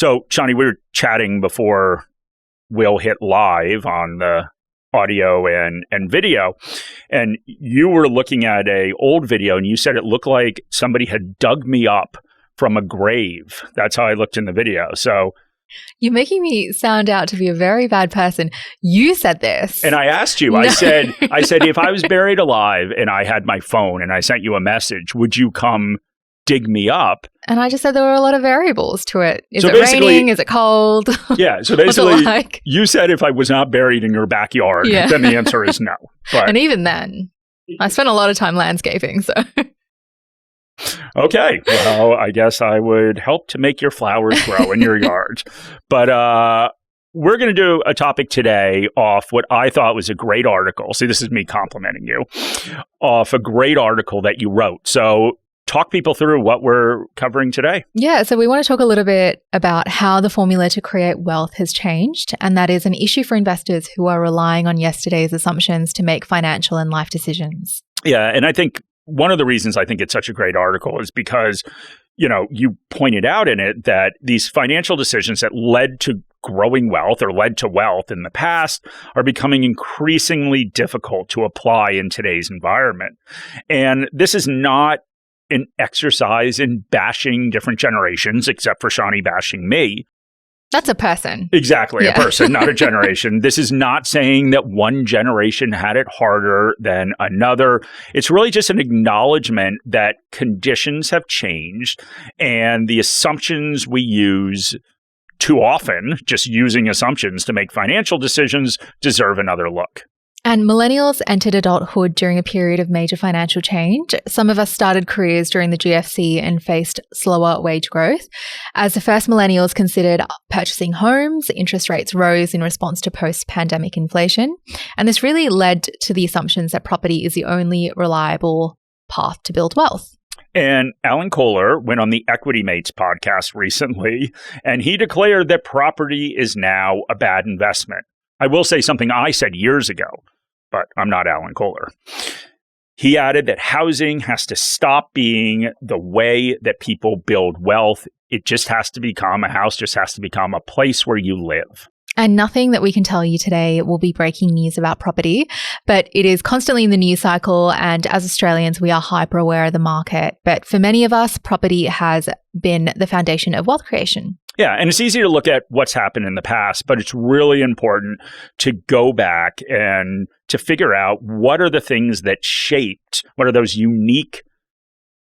So, Shani, we were chatting before we'll hit live on the audio and video, and you were looking at a old video, and you said it looked like somebody had dug me up from a grave. That's how I looked in the video. So you're making me sound out to be a very bad person. You said this. And I asked you, I said, if I was buried alive and I had my phone and I sent you a message, would you come dig me up? And I just said there were a lot of variables to it. Is it raining? Is it cold? Yeah. So basically, you said if I was not buried in your backyard, then the answer is no. But, and even then, I spent a lot of time landscaping. So, okay. Well, I guess I would help to make your flowers grow in your yard. But we're going to do a topic today off what I thought was a great article. See, this is me complimenting you, off a great article that you wrote. So talk people through what we're covering today. Yeah, so we want to talk a little bit about how the formula to create wealth has changed, and that is an issue for investors who are relying on yesterday's assumptions to make financial and life decisions. Yeah, and I think one of the reasons I think it's such a great article is because, you pointed out in it that these financial decisions that led to growing wealth or led to wealth in the past are becoming increasingly difficult to apply in today's environment. And this is not an exercise in bashing different generations, except for Shani bashing me. That's a person. Exactly, a person, not a generation. This is not saying that one generation had it harder than another. It's really just an acknowledgement that conditions have changed and the assumptions we use too often, just using assumptions to make financial decisions, deserve another look. And millennials entered adulthood during a period of major financial change. Some of us started careers during the GFC and faced slower wage growth. As the first millennials considered purchasing homes, interest rates rose in response to post-pandemic inflation. And this really led to the assumptions that property is the only reliable path to build wealth. And Alan Kohler went on the Equity Mates podcast recently, and he declared that property is now a bad investment. I will say something I said years ago, but I'm not Alan Kohler. He added that housing has to stop being the way that people build wealth. It just has to become, a house just has to become a place where you live. And nothing that we can tell you today will be breaking news about property, but it is constantly in the news cycle. And as Australians, we are hyper aware of the market. But for many of us, property has been the foundation of wealth creation. Yeah, and it's easy to look at what's happened in the past, but it's really important to go back and to figure out what are the things that shaped, what are those unique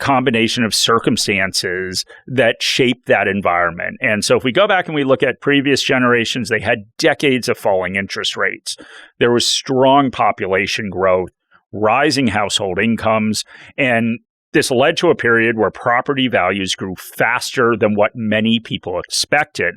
combination of circumstances that shape that environment. And so if we go back and we look at previous generations, they had decades of falling interest rates. There was strong population growth, rising household incomes, and this led to a period where property values grew faster than what many people expected.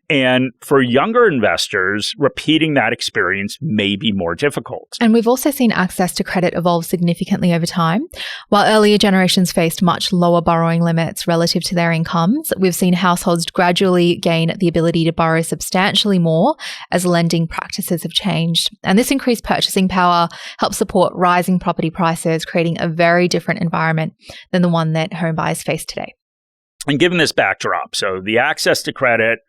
And for younger investors, repeating that experience may be more difficult. And we've also seen access to credit evolve significantly over time. While earlier generations faced much lower borrowing limits relative to their incomes, we've seen households gradually gain the ability to borrow substantially more as lending practices have changed. And this increased purchasing power helps support rising property prices, creating a very different environment than the one that home buyers face today. And given this backdrop, so the access to credit,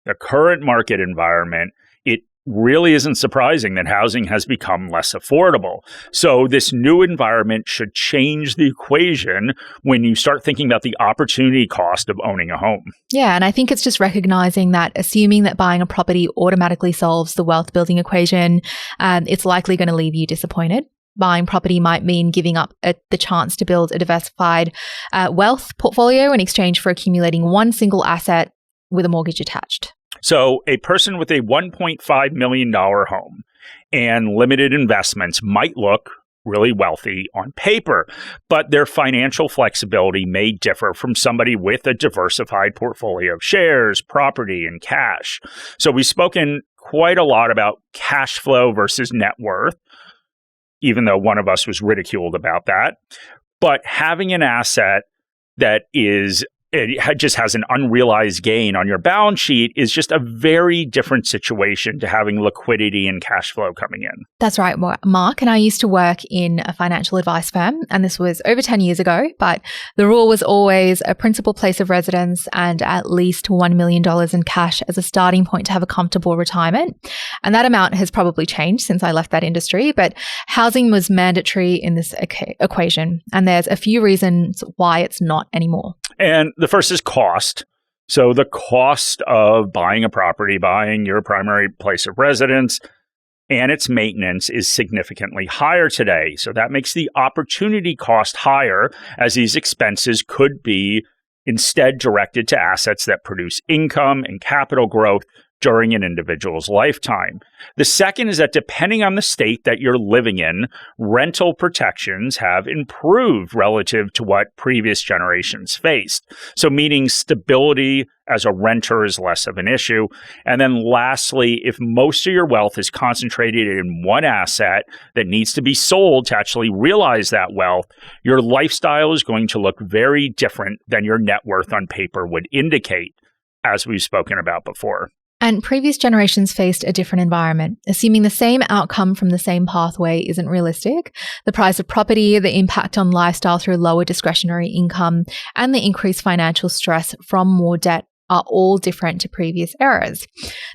the current market environment, it really isn't surprising that housing has become less affordable. So this new environment should change the equation when you start thinking about the opportunity cost of owning a home. Yeah, and I think it's just recognizing that assuming that buying a property automatically solves the wealth building equation, it's likely going to leave you disappointed. Buying property might mean giving up the chance to build a diversified wealth portfolio in exchange for accumulating one single asset with a mortgage attached. So a person with a $1.5 million home and limited investments might look really wealthy on paper, but their financial flexibility may differ from somebody with a diversified portfolio of shares, property, and cash. So we've spoken quite a lot about cash flow versus net worth, even though one of us was ridiculed about that. But having an asset that is just has an unrealized gain on your balance sheet is just a very different situation to having liquidity and cash flow coming in. That's right, Mark. And I used to work in a financial advice firm, and this was over 10 years ago, but the rule was always a principal place of residence and at least $1 million in cash as a starting point to have a comfortable retirement. And that amount has probably changed since I left that industry, but housing was mandatory in this equation. And there's a few reasons why it's not anymore. And the first is cost. So the cost of buying a property, buying your primary place of residence, and its maintenance is significantly higher today. So that makes the opportunity cost higher, as these expenses could be instead directed to assets that produce income and capital growth during an individual's lifetime. The second is that depending on the state that you're living in, rental protections have improved relative to what previous generations faced. So meaning stability as a renter is less of an issue. And then lastly, if most of your wealth is concentrated in one asset that needs to be sold to actually realize that wealth, your lifestyle is going to look very different than your net worth on paper would indicate, as we've spoken about before. And previous generations faced a different environment. Assuming the same outcome from the same pathway isn't realistic, the price of property, the impact on lifestyle through lower discretionary income, and the increased financial stress from more debt are all different to previous eras.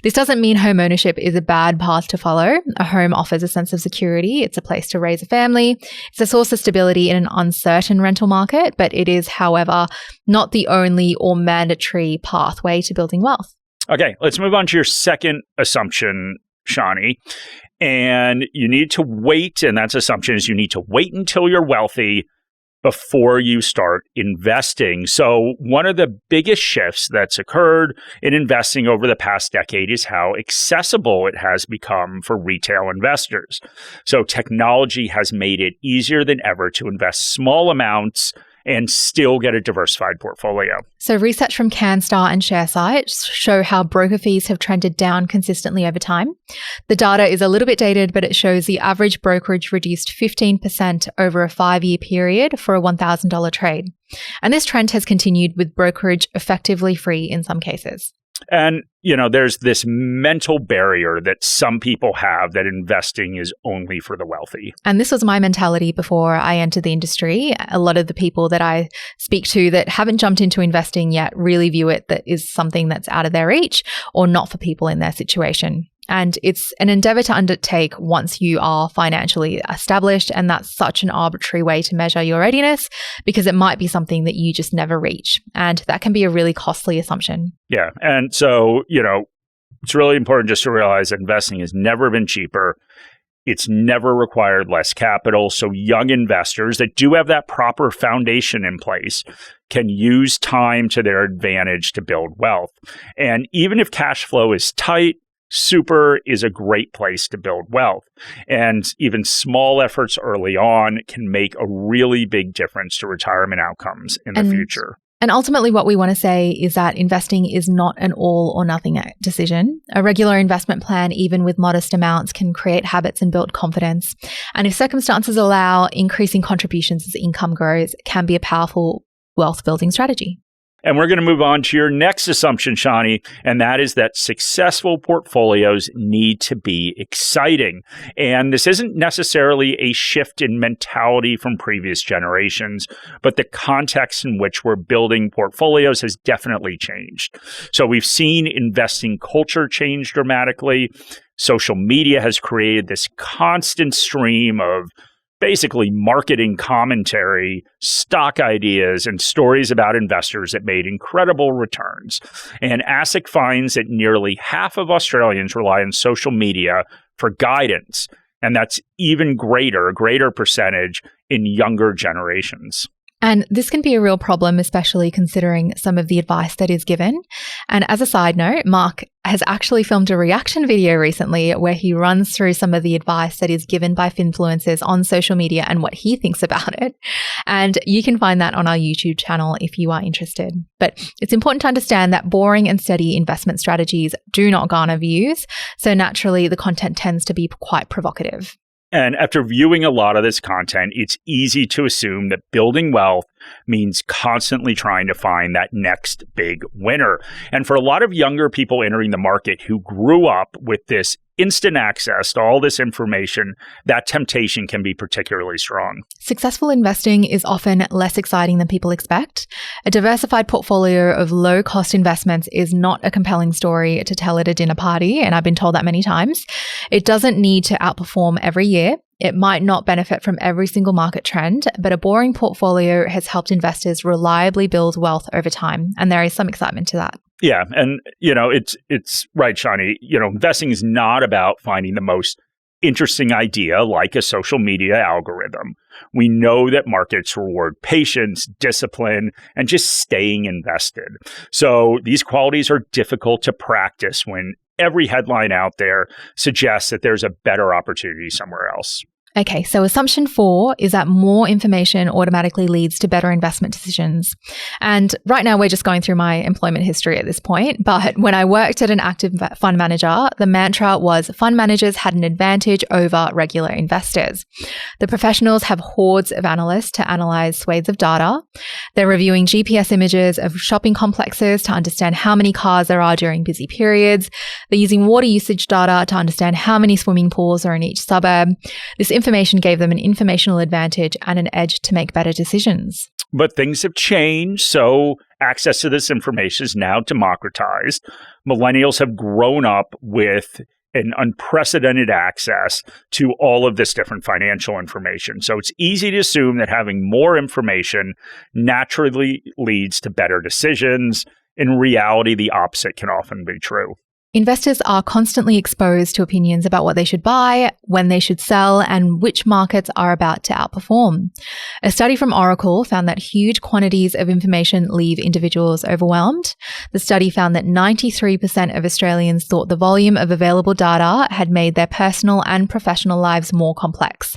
This doesn't mean home ownership is a bad path to follow. A home offers a sense of security. It's a place to raise a family. It's a source of stability in an uncertain rental market, but it is, however, not the only or mandatory pathway to building wealth. Okay, let's move on to your second assumption, Shani. And you need to wait, and that assumption is you need to wait until you're wealthy before you start investing. So one of the biggest shifts that's occurred in investing over the past decade is how accessible it has become for retail investors. So technology has made it easier than ever to invest small amounts and still get a diversified portfolio. So research from CanStar and ShareSite show how broker fees have trended down consistently over time. The data is a little bit dated, but it shows the average brokerage reduced 15% over a 5-year period for a $1,000 trade. And this trend has continued with brokerage effectively free in some cases. And, you know, there's this mental barrier that some people have that investing is only for the wealthy. And this was my mentality before I entered the industry. A lot of the people that I speak to that haven't jumped into investing yet really view it that is something that's out of their reach or not for people in their situation. And it's an endeavor to undertake once you are financially established. And that's such an arbitrary way to measure your readiness because it might be something that you just never reach. And that can be a really costly assumption. Yeah. And so, you know, it's really important just to realize that investing has never been cheaper. It's never required less capital. So young investors that do have that proper foundation in place can use time to their advantage to build wealth. And even if cash flow is tight, super is a great place to build wealth. And even small efforts early on can make a really big difference to retirement outcomes in the future. And ultimately, what we want to say is that investing is not an all or nothing decision. A regular investment plan, even with modest amounts, can create habits and build confidence. And if circumstances allow, increasing contributions as income grows can be a powerful wealth building strategy. And we're going to move on to your next assumption, Shani, and that is that successful portfolios need to be exciting. And this isn't necessarily a shift in mentality from previous generations, but the context in which we're building portfolios has definitely changed. So we've seen investing culture change dramatically. Social media has created this constant stream of basically marketing commentary, stock ideas, and stories about investors that made incredible returns. And ASIC finds that nearly half of Australians rely on social media for guidance. And that's even a greater percentage in younger generations. And this can be a real problem, especially considering some of the advice that is given. And as a side note, Mark has actually filmed a reaction video recently where he runs through some of the advice that is given by influencers on social media and what he thinks about it. And you can find that on our YouTube channel if you are interested. But it's important to understand that boring and steady investment strategies do not garner views. So naturally, the content tends to be quite provocative. And after viewing a lot of this content, it's easy to assume that building wealth means constantly trying to find that next big winner. And for a lot of younger people entering the market who grew up with this instant access to all this information, that temptation can be particularly strong. Successful investing is often less exciting than people expect. A diversified portfolio of low-cost investments is not a compelling story to tell at a dinner party, and I've been told that many times. It doesn't need to outperform every year. It might not benefit from every single market trend, but a boring portfolio has helped investors reliably build wealth over time, and there is some excitement to that. Yeah, and it's right, Shani. Investing is not about finding the most interesting idea like a social media algorithm. We know that markets reward patience, discipline, and just staying invested. So these qualities are difficult to practice when every headline out there suggests that there's a better opportunity somewhere else. Okay, so assumption 4 is that more information automatically leads to better investment decisions. And right now we're just going through my employment history at this point. But when I worked at an active fund manager, the mantra was fund managers had an advantage over regular investors. The professionals have hordes of analysts to analyze swathes of data. They're reviewing GPS images of shopping complexes to understand how many cars there are during busy periods. They're using water usage data to understand how many swimming pools are in each suburb. This information gave them an informational advantage and an edge to make better decisions. But things have changed, so access to this information is now democratized. Millennials have grown up with an unprecedented access to all of this different financial information. So it's easy to assume that having more information naturally leads to better decisions. In reality, the opposite can often be true. Investors are constantly exposed to opinions about what they should buy, when they should sell, and which markets are about to outperform. A study from Oracle found that huge quantities of information leave individuals overwhelmed. The study found that 93% of Australians thought the volume of available data had made their personal and professional lives more complex.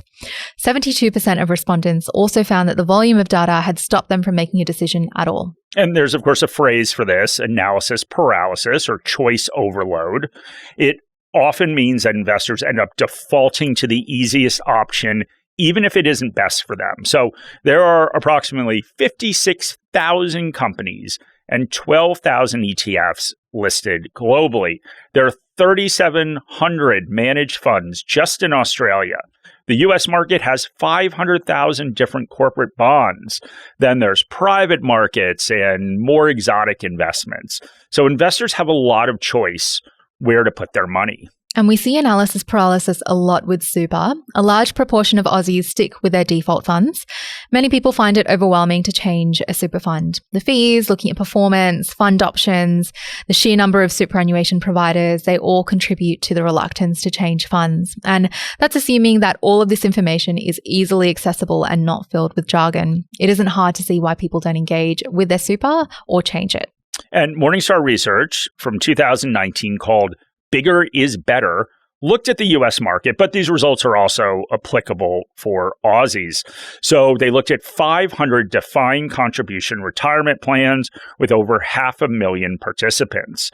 72% of respondents also found that the volume of data had stopped them from making a decision at all. And there's, of course, a phrase for this, analysis paralysis or choice overload. It often means that investors end up defaulting to the easiest option, even if it isn't best for them. So there are approximately 56,000 companies and 12,000 ETFs listed globally. There are 3,700 managed funds just in Australia. The U.S. market has 500,000 different corporate bonds. Then there's private markets and more exotic investments. So investors have a lot of choice where to put their money. And we see analysis paralysis a lot with super. A large proportion of Aussies stick with their default funds. Many people find it overwhelming to change a super fund. The fees, looking at performance, fund options, the sheer number of superannuation providers, they all contribute to the reluctance to change funds. And that's assuming that all of this information is easily accessible and not filled with jargon. It isn't hard to see why people don't engage with their super or change it. And Morningstar research from 2019 called Bigger is Better looked at the U.S. market, but these results are also applicable for Aussies. So they looked at 500 defined contribution retirement plans with over 500,000 participants.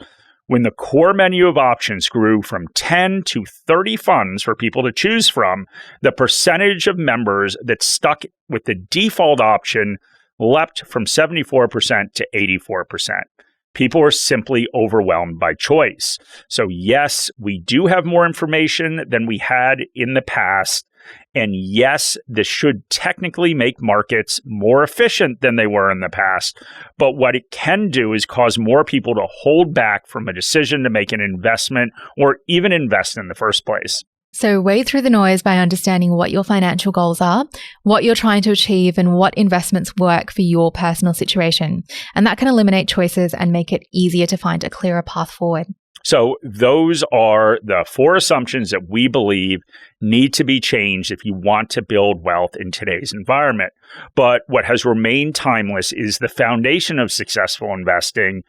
When the core menu of options grew from 10 to 30 funds for people to choose from, the percentage of members that stuck with the default option leapt from 74% to 84%. People are simply overwhelmed by choice. So yes, we do have more information than we had in the past. And yes, this should technically make markets more efficient than they were in the past. But what it can do is cause more people to hold back from a decision to make an investment or even invest in the first place. So wade through the noise by understanding what your financial goals are, what you're trying to achieve, and what investments work for your personal situation. And that can eliminate choices and make it easier to find a clearer path forward. So those are the 4 assumptions that we believe need to be changed if you want to build wealth in today's environment. But what has remained timeless is the foundation of successful investing.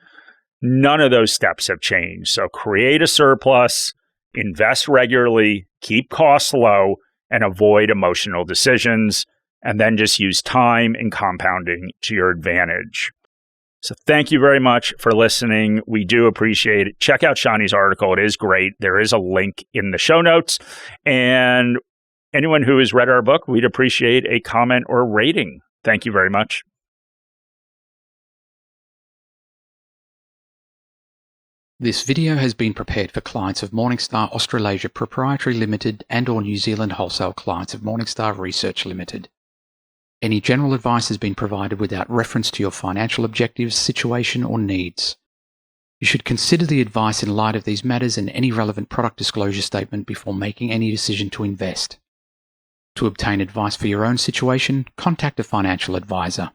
None of those steps have changed. So create a surplus, invest regularly, keep costs low, and avoid emotional decisions, and then just use time and compounding to your advantage. So thank you very much for listening. We do appreciate it. Check out Shani's article. It is great. There is a link in the show notes. And anyone who has read our book, we'd appreciate a comment or rating. Thank you very much. This video has been prepared for clients of Morningstar Australasia Proprietary Limited and or New Zealand wholesale clients of Morningstar Research Limited. Any general advice has been provided without reference to your financial objectives, situation or needs. You should consider the advice in light of these matters and any relevant product disclosure statement before making any decision to invest. To obtain advice for your own situation, contact a financial advisor.